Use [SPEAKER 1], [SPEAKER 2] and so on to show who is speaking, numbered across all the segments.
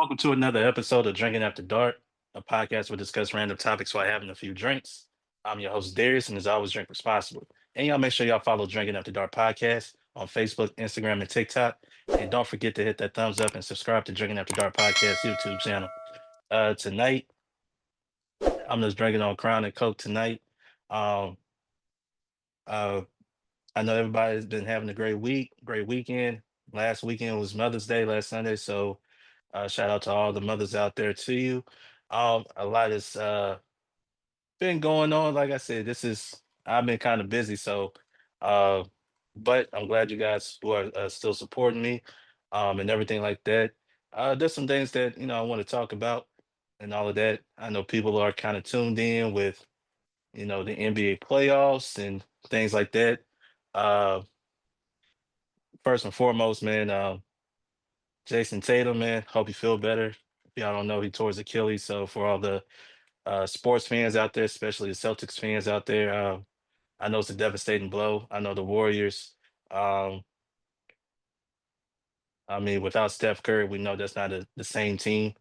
[SPEAKER 1] Welcome to another episode of Drinking After Dark, a podcast where we discuss random topics while having a few drinks. I'm your host, Darius, and as always, drink responsibly. And y'all make sure y'all follow Drinking After Dark podcast on Facebook, Instagram, and TikTok. And don't forget to hit that thumbs up and subscribe to Drinking After Dark podcast YouTube channel. Tonight, I'm just drinking on Crown and Coke tonight. Um, uh, I know everybody's been having a great week, great weekend. Last weekend was Mother's Day, last Sunday, so shout out to all the mothers out there to you. A lot has been going on. Like I said, I've been kind of busy, so uh, but I'm glad you guys who are still supporting me, and everything like that. There's some things that I want to talk about and all of that. I know people are kind of tuned in with the NBA playoffs and things like that. Uh, First and foremost, man, Jason Tatum, man, hope you feel better. If y'all don't know, he tore his Achilles. So for all the sports fans out there, especially the Celtics fans out there, I know it's a devastating blow. I know the Warriors. Um, I mean, without Steph Curry, we know that's not the same team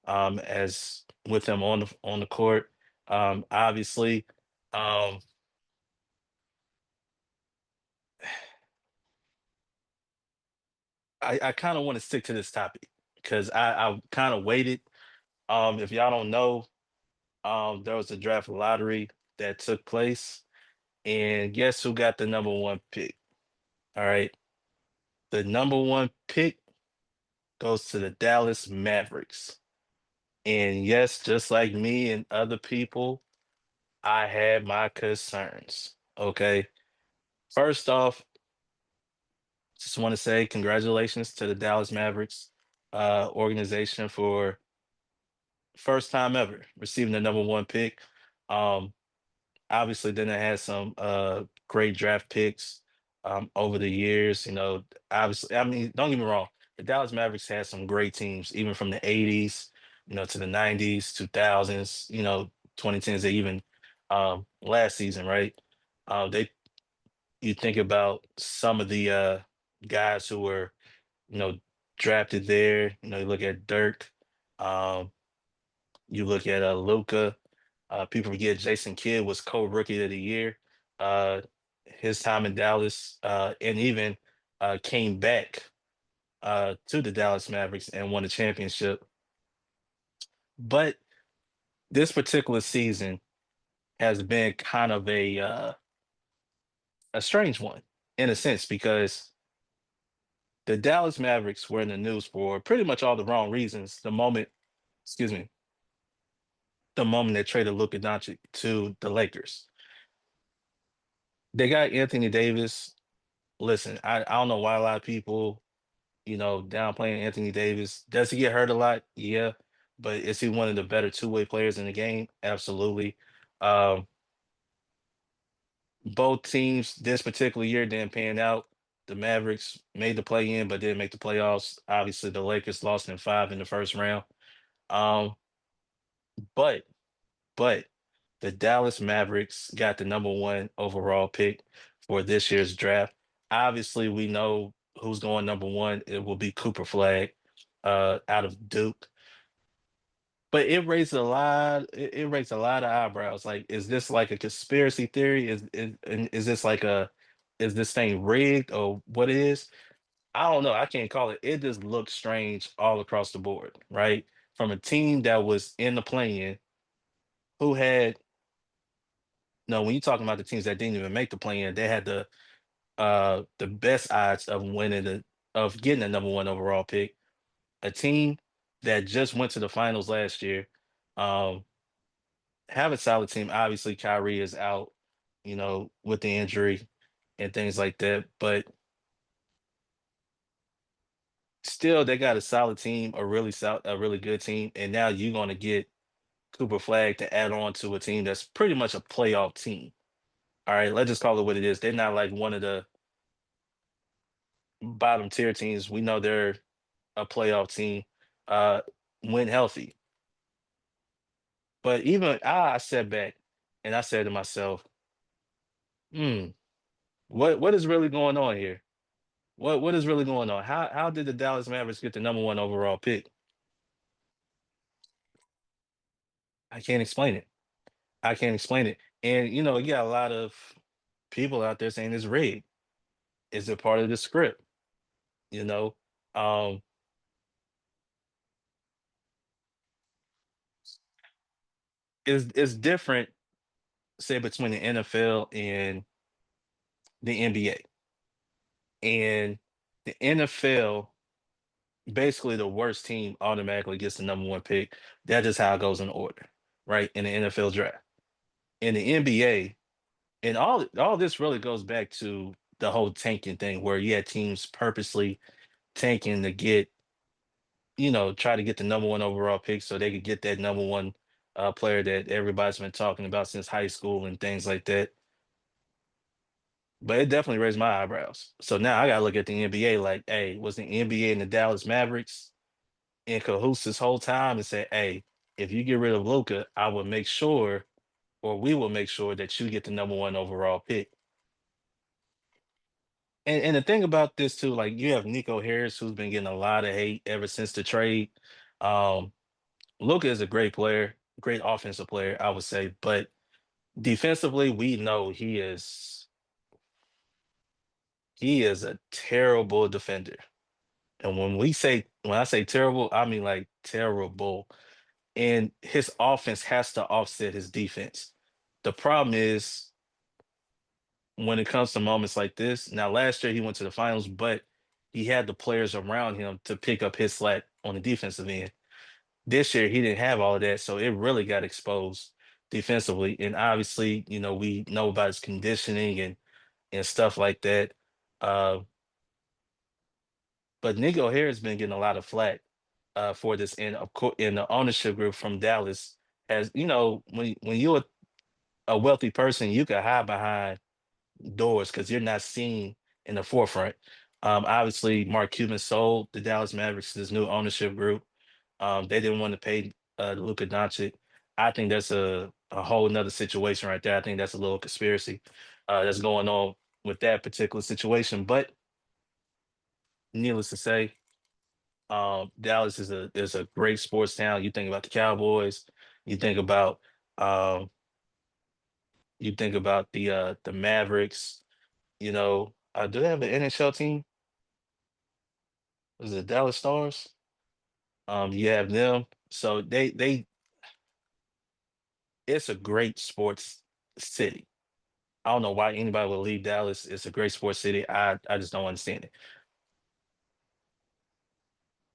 [SPEAKER 1] as with him on the court. Obviously, um, I kind of want to stick to this topic because I kind of waited. If y'all don't know, there was a draft lottery that took place. And guess who got the number one pick? All right. The number one pick goes to the Dallas Mavericks. And yes, just like me and other people, I had my concerns. Okay. First off, just want to say congratulations to the Dallas Mavericks organization for first time ever receiving the number one pick. Um, Obviously, then they had some great draft picks over the years. Obviously, I mean, don't get me wrong, the Dallas Mavericks had some great teams, even from the '80s, to the '90s, 2000s, 2010s, even last season, right? They You think about some of the guys who were, you know, drafted there. You look at Dirk, um, you look at Luca. People forget Jason Kidd was co-rookie of the year. Uh, his time in Dallas, and even came back to the Dallas Mavericks and won a championship. But this particular season has been kind of a strange one in a sense because the Dallas Mavericks were in the news for pretty much all the wrong reasons. Excuse me, the moment they traded Luka Doncic to the Lakers, they got Anthony Davis. Listen, I don't know why a lot of people, downplaying Anthony Davis. Does he get hurt a lot? Yeah. But is he one of the better two-way players in the game? Absolutely. Um, both teams this particular year didn't pan out. The Mavericks made the play in, but didn't make the playoffs. Obviously, the Lakers lost in five in the first round. Um, but but the Dallas Mavericks got the number one overall pick for this year's draft. Obviously, we know who's going number one. It will be Cooper Flag out of Duke. But it raised a lot of eyebrows. Like, is this like a conspiracy theory? Is this like is this thing rigged or what it is? I don't know. I can't call it. It just looks strange all across the board, right? From a team that was in the play-in, who had no, when you're talking about the teams that didn't even make the play-in, they had the best odds of of getting the number one overall pick. A team that just went to the finals last year. Um, have a solid team. Obviously, Kyrie is out, with the injury and things like that. But still, they got a solid team, a really good team. And now you're going to get Cooper Flag to add on to a team that's pretty much a playoff team. All right, let's just call it what it is. They're not like one of the bottom tier teams. We know they're a playoff team uh, when healthy. But even I sat back and I said to myself, hmm, what is really going on here? What is really going on? How did the Dallas Mavericks get the number one overall pick? I can't explain it. I can't explain it. And you got a lot of people out there saying it's rigged. Is it part of the script? You know, um, it's different, say between the NFL and the NBA. And the NFL, basically the worst team automatically gets the number one pick. That is how it goes in order, right? In the NFL draft. In the NBA, and all this really goes back to the whole tanking thing where you had teams purposely tanking to get, try to get the number one overall pick so they could get that number one player that everybody's been talking about since high school and things like that. But it definitely raised my eyebrows. So now I gotta look at the NBA like, hey, was the NBA and the Dallas Mavericks in cahoots this whole time and say, hey, if you get rid of Luca, I will make sure, or we will make sure that you get the number one overall pick. And the thing about this too, like you have Nico Harris, who's been getting a lot of hate ever since the trade. Um, Luka is a great player, great offensive player, I would say, but defensively, we know he is a terrible defender. And when I say terrible, I mean like terrible. And his offense has to offset his defense. The problem is when it comes to moments like this. Now, last year he went to the finals, but he had the players around him to pick up his slack on the defensive end. This year he didn't have all of that, so it really got exposed defensively. And obviously, we know about his conditioning and stuff like that. Uh, but Nico Harris been getting a lot of flack for this, and of course, in the ownership group from Dallas, as when you're a wealthy person, you can hide behind doors because you're not seen in the forefront. Obviously, Mark Cuban sold the Dallas Mavericks to this new ownership group. They didn't want to pay Luka Doncic. I think that's a whole nother situation right there. I think that's a little conspiracy that's going on with that particular situation. But needless to say, Dallas is a great sports town. You think about the Cowboys, you think about um, the Mavericks. Do they have an NHL team? Is it Dallas Stars? You have them. So they it's a great sports city. I don't know why anybody would leave Dallas. It's a great sports city. I just don't understand it.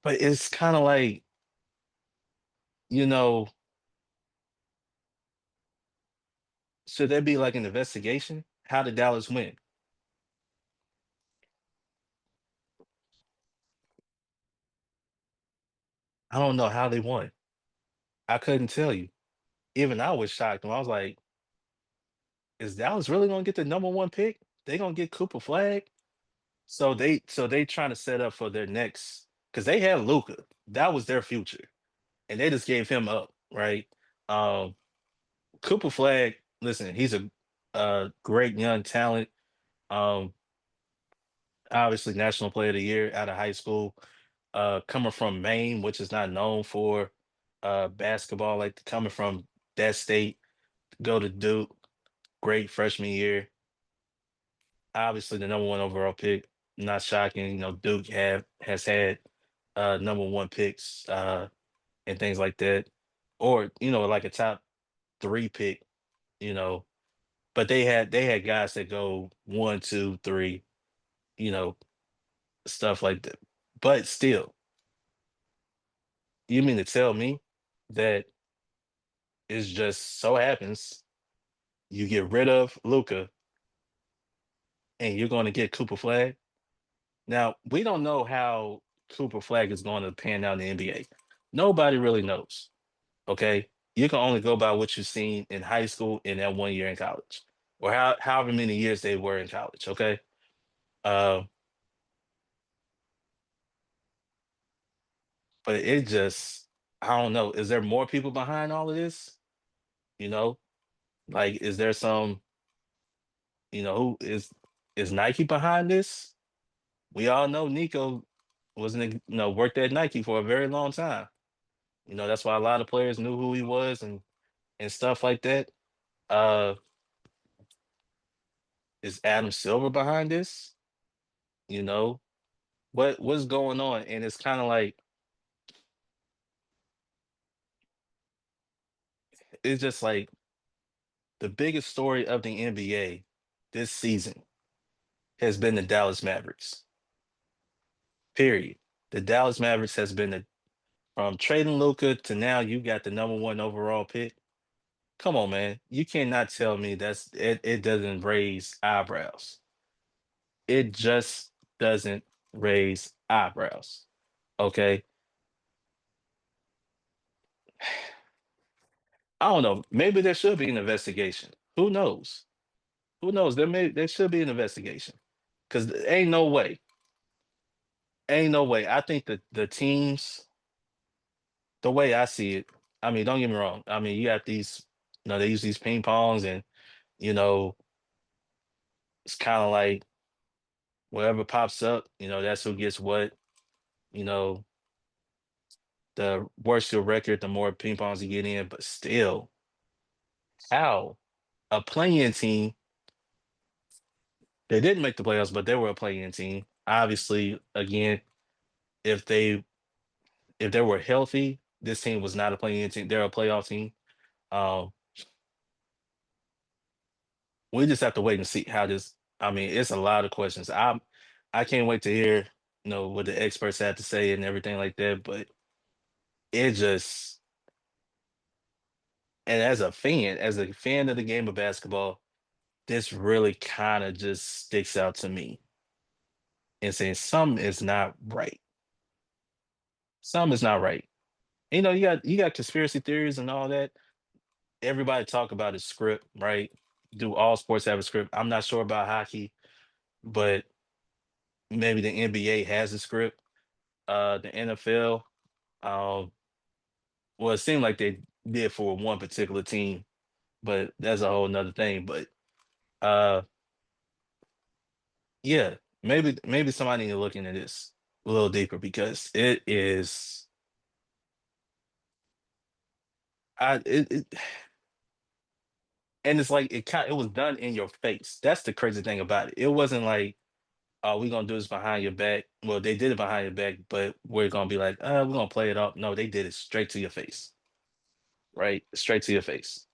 [SPEAKER 1] But it's kind of like, you know, should there be like an investigation? How did Dallas win? I don't know how they won. I couldn't tell you. Even I was shocked when I was like, is Dallas really gonna get the number one pick? They gonna get Cooper Flag? So they trying to set up for their next because they had Luca. That was their future. And they just gave him up, right? Um, Cooper Flag, listen, he's a great young talent. Um, Obviously National Player of the Year out of high school. Coming from Maine, which is not known for basketball, like coming from that state, go to Duke, great freshman year. Obviously the number one overall pick. Not shocking. Duke has had number one picks and things like that. Or, like a top three pick, you know, but they had guys that go one, two, three, you know, stuff like that. But still, you mean to tell me that it's just so happens you get rid of Luca and you're going to get Cooper Flag? Now, we don't know how Cooper Flag is going to pan out in the NBA. Nobody really knows. Okay. You can only go by what you've seen in high school and that 1 year in college, or however many years they were in college. Okay. Uh, but it just, I don't know. Is there more people behind all of this? You know, like, is there some, who is Nike behind this? We all know Nico wasn't, worked at Nike for a very long time. That's why a lot of players knew who he was, and and stuff like that. Uh, is Adam Silver behind this? You know, what's going on? And it's kind of like it's just like the biggest story of the NBA this season has been the Dallas Mavericks. Period. The Dallas Mavericks has been from trading Luca to now you got the number one overall pick. Come on, man. You cannot tell me it doesn't raise eyebrows. It just doesn't raise eyebrows. Okay. I don't know. Maybe there should be an investigation. Who knows? Who knows? There should be an investigation. Because ain't no way. Ain't no way. I think that the teams, the way I see it, I mean, don't get me wrong. I mean, you got these, they use these ping pongs and, you know, it's kind of like whatever pops up, that's who gets what. You know, the worse your record, the more ping pongs you get in. But still, how a playing team, they didn't make the playoffs, but they were a playing team. Obviously, again, if they if they were healthy, this team was not a playing team. They're a playoff team. Um, we just have to wait and see how this. I mean, it's a lot of questions. I can't wait to hear, what the experts have to say and everything like that. But it just, and as a fan of the game of basketball, this really kind of just sticks out to me and saying something is not right. Something is not right. You got conspiracy theories and all that. Everybody talk about a script, right? Do all sports have a script? I'm not sure about hockey, but maybe the NBA has a script. The NFL, um, well, it seemed like they did for one particular team, but that's a whole nother thing. But uh, yeah, maybe somebody need to look into this a little deeper because it is. It and it's like it was done in your face. That's the crazy thing about it. It wasn't like, oh, we're gonna do this behind your back. Well, they did it behind your back, but we're gonna be like, we're gonna play it up. No, they did it straight to your face, right? Straight to your face.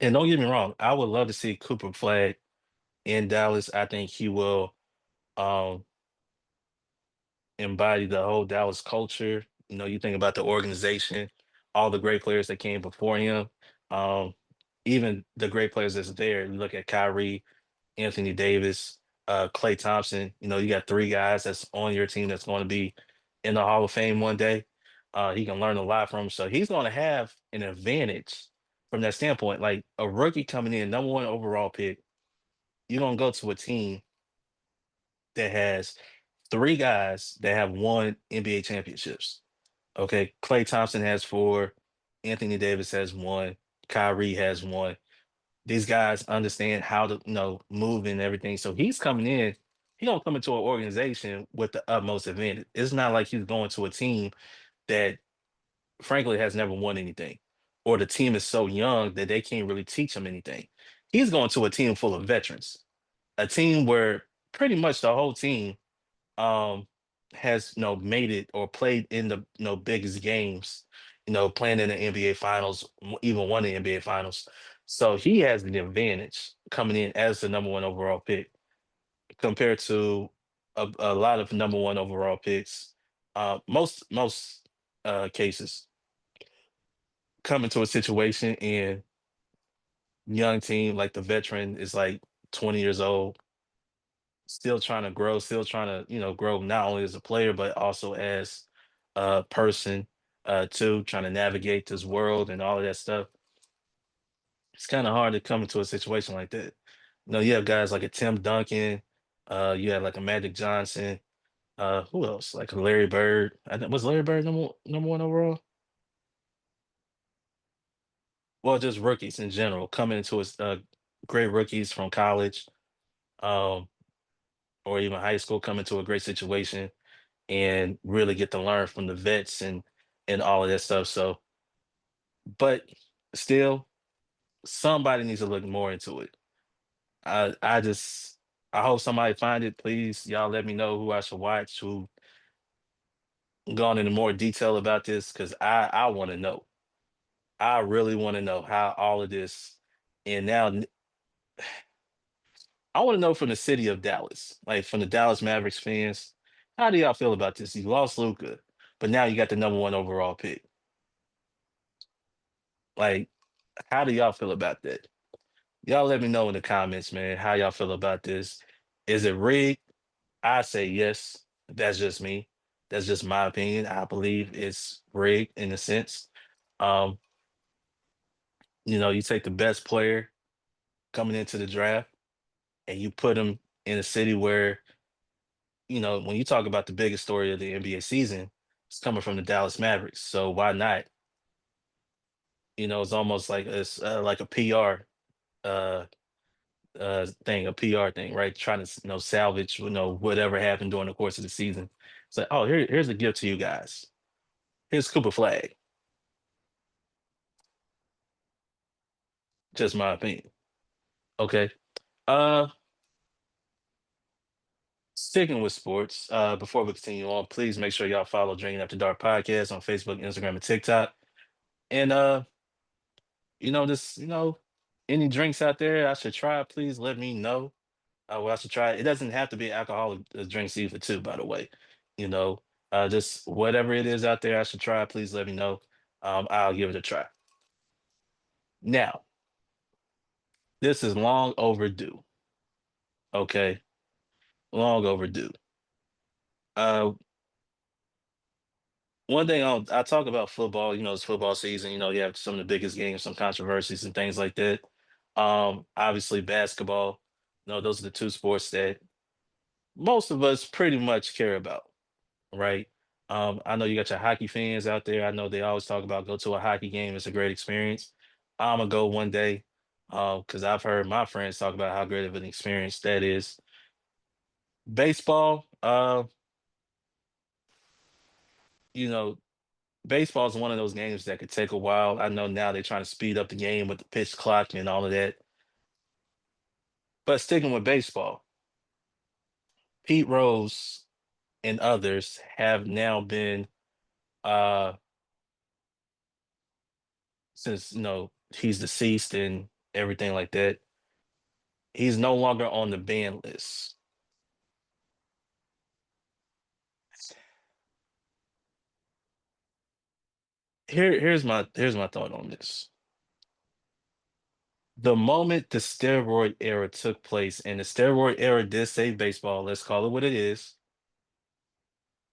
[SPEAKER 1] And don't get me wrong, I would love to see Cooper Flag in Dallas. I think he will um embody the whole Dallas culture. You think about the organization, all the great players that came before him, um, even the great players that's there. You look at Kyrie, Anthony Davis, Klay Thompson. You got three guys that's on your team that's going to be in the Hall of Fame one day. He can learn a lot from 'em. So he's going to have an advantage from that standpoint. Like a rookie coming in, number one overall pick, you're going to go to a team that has three guys that have won NBA championships. Okay. Klay Thompson has four, Anthony Davis has one, Kyrie has one. These guys understand how to move and everything. So he's coming in. He gonna come into an organization with the utmost advantage. It's not like he's going to a team that, frankly, has never won anything, or the team is so young that they can't really teach him anything. He's going to a team full of veterans, a team where pretty much the whole team um has made it or played in the biggest games, playing in the NBA finals, even won the NBA finals. So he has the advantage coming in as the number one overall pick compared to a lot of number one overall picks. Most cases come into a situation and young team like the veteran is like 20 years old, still trying to grow, still trying to, grow not only as a player, but also as a person, too, trying to navigate this world and all of that stuff. It's kind of hard to come into a situation like that. You have guys like a Tim Duncan, you have like a Magic Johnson, who else? Like a Larry Bird. Was Larry Bird number one overall? Well, just rookies in general coming into great rookies from college, um, or even high school coming to a great situation and really get to learn from the vets and all of that stuff. So, but still, somebody needs to look more into it. I just I hope somebody find it. Please, y'all let me know who I should watch, who gone into more detail about this, because I want to know. I really want to know how all of this, and now I want to know from the city of Dallas, like from the Dallas Mavericks fans, how do y'all feel about this? You lost Luca, but now you got the number one overall pick. Like, how do y'all feel about that? Y'all let me know in the comments, man, how y'all feel about this. Is it rigged? I say yes. That's just me. That's just my opinion. I believe it's rigged in a sense. Um, you take the best player coming into the draft and you put him in a city where, when you talk about the biggest story of the NBA season, it's coming from the Dallas Mavericks. So why not? It's almost like a PR uh thing, a PR thing, right? Trying to salvage whatever happened during the course of the season. It's like, oh, here's a gift to you guys. Here's Cooper Flag. Just my opinion. Okay. Uh Sticking with sports, before we continue on, please make sure y'all follow Drinking After Dark podcast on Facebook, Instagram, and TikTok. And any drinks out there I should try, please let me know. What I should try. It doesn't have to be alcoholic drinks either, too, by the way. You know, just whatever it is out there I should try, please let me know. I'll give it a try. Now, this is long overdue. Okay, long overdue. Uh, One thing I talk about football. It's football season. You have some of the biggest games, some controversies and things like that. Obviously basketball. Those are the two sports that most of us pretty much care about, right? I know you got your hockey fans out there. I know they always talk about go to a hockey game. It's a great experience. I'm gonna go one day, because I've heard my friends talk about how great of an experience that is. Baseball, you know, baseball is one of those games that could take a while. I know now they're trying to speed up the game with the pitch clock and all of that. But sticking with baseball, Pete Rose and others have now been, uh since he's deceased and everything like that, he's no longer on the ban list. Here's my thought on this. The moment the steroid era took place, and the steroid era did save baseball, let's call it what it is.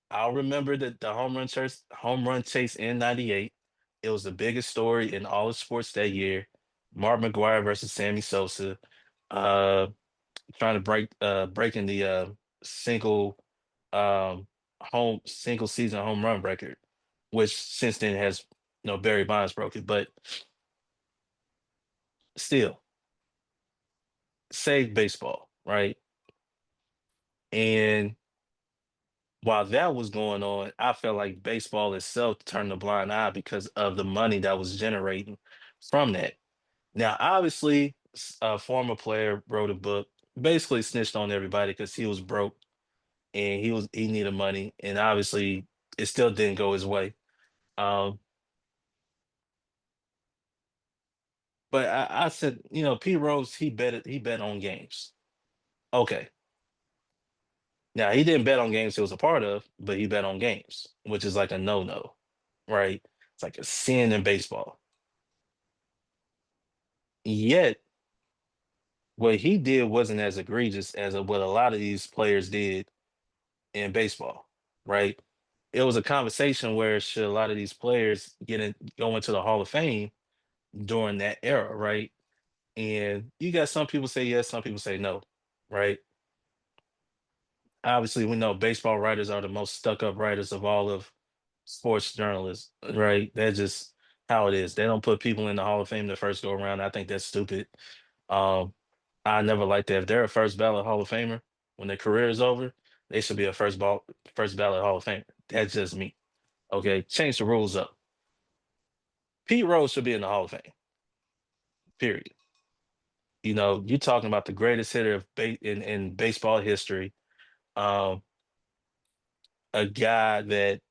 [SPEAKER 1] I'll remember the home run chase in '98. It was the biggest story in all of sports that year. Mark McGuire versus Sammy Sosa, uh, trying to breaking the single single season home run record, which since then has Barry Bonds broke it, but still saved baseball, right? And while that was going on, I felt like baseball itself turned a blind eye because of the money that was generating from that. Now, obviously, a former player wrote a book, basically snitched on everybody because he was broke and he needed money, and obviously it still didn't go his way. Um, but I said, Pete Rose, he bet on games. Okay. Now he didn't bet on games he was a part of, but he bet on games, which is like a no-no, right? It's like a sin in baseball. Yet what he did wasn't as egregious as what a lot of these players did in baseball, right? It was a conversation where should a lot of these players go into the Hall of Fame during that era, right? And you got some people say yes, some people say no, right? Obviously, we know baseball writers are the most stuck up writers of all of sports journalists, right? That's just how it is. They don't put people in the Hall of Fame the first go around. I think that's stupid. Um, I never liked that. If they're a first ballot Hall of Famer when their career is over, they should be a first ballot Hall of Fame. That's just me. Okay, change the rules up. Pete Rose should be in the Hall of Fame. Period. You know, you're talking about the greatest hitter in baseball history. Um, a guy that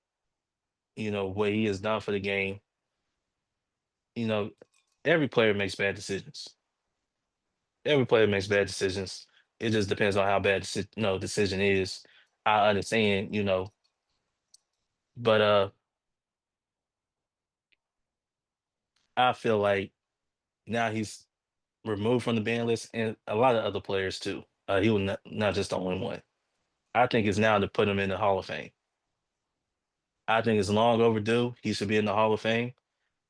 [SPEAKER 1] what he has done for the game. You know, every player makes bad decisions. Every player makes bad decisions. It just depends on how bad decision is. I understand, but I feel like now he's removed from the ban list, and a lot of other players too. He was not just the only one. I think it's now to put him in the Hall of Fame. I think it's long overdue. He should be in the Hall of Fame.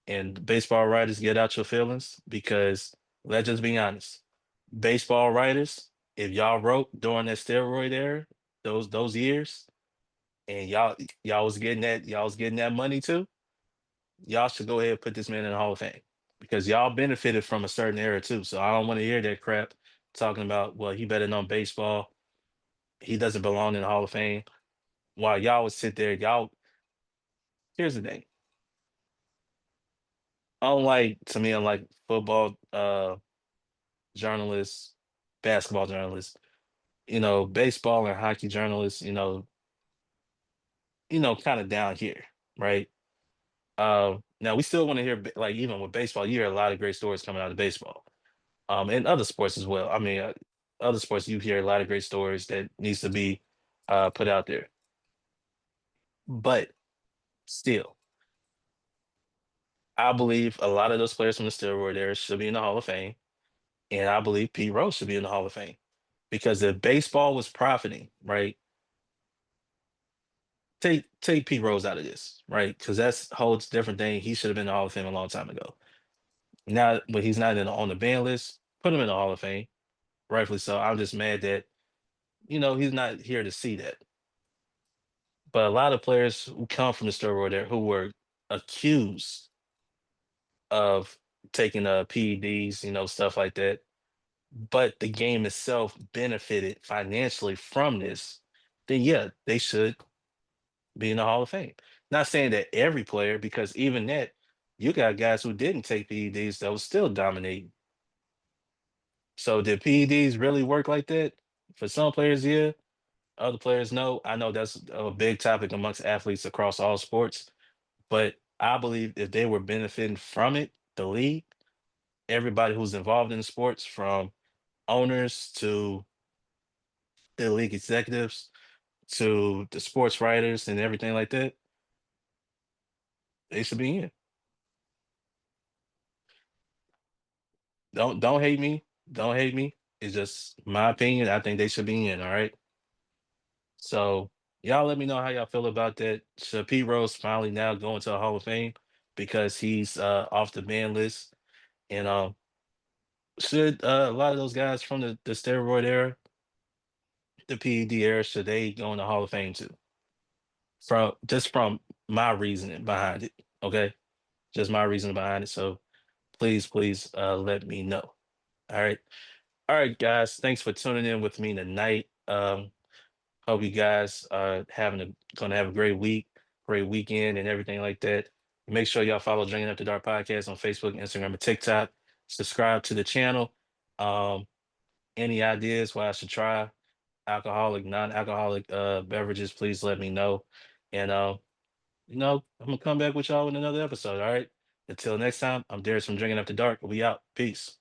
[SPEAKER 1] And baseball writers, get out your feelings because let's just be honest. Baseball writers, if y'all wrote during that steroid era, those years, and y'all was getting that money too, y'all should go ahead and put this man in the Hall of Fame because y'all benefited from a certain era too. So I don't want to hear that crap talking about, well, he better know baseball. He doesn't belong in the Hall of Fame. While y'all would sit there, here's the thing. Unlike football journalists, basketball journalists, baseball and hockey journalists, kind of down here, right? Now we still want to hear like even with baseball, you hear a lot of great stories coming out of baseball. And other sports as well. I mean, other sports you hear a lot of great stories that needs to be put out there. But still, I believe a lot of those players from the steroid era should be in the Hall of Fame, and I believe Pete Rose should be in the Hall of Fame because if baseball was profiting, right? Take Pete Rose out of this, right? Because that's a whole different thing. He should have been in the Hall of Fame a long time ago. Now, but he's not on the ban list. Put him in the Hall of Fame, rightfully so. I'm just mad that he's not here to see that. But a lot of players who come from the steroid era who were accused of taking PEDs, stuff like that. But the game itself benefited financially from this, then yeah, they should be in the Hall of Fame. Not saying that every player, because even that, you got guys who didn't take PEDs that was still dominating. So did PEDs really work like that? For some players, yeah. Other players, no. I know that's a big topic amongst athletes across all sports, but I believe if they were benefiting from it, the league, everybody who's involved in sports, from owners to the league executives to the sports writers and everything like that, they should be in. Don't hate me. Don't hate me. It's just my opinion. I think they should be in. All right. So y'all let me know how y'all feel about that. Should Pete Rose finally now go into the Hall of Fame because he's off the ban list? And should a lot of those guys from the steroid era, the PED era, should they go in the Hall of Fame too? From my reasoning behind it. Okay. Just my reasoning behind it. So please let me know. All right. All right, guys. Thanks for tuning in with me tonight. Hope you guys are gonna have a great week, great weekend, and everything like that. Make sure y'all follow Drinking After Dark podcast on Facebook, Instagram, and TikTok. Subscribe to the channel. Um, any ideas what I should try? Alcoholic, non-alcoholic beverages, please let me know. And I'm gonna come back with y'all with another episode. All right. Until next time, I'm Darius from Drinking After Dark. We out. Peace.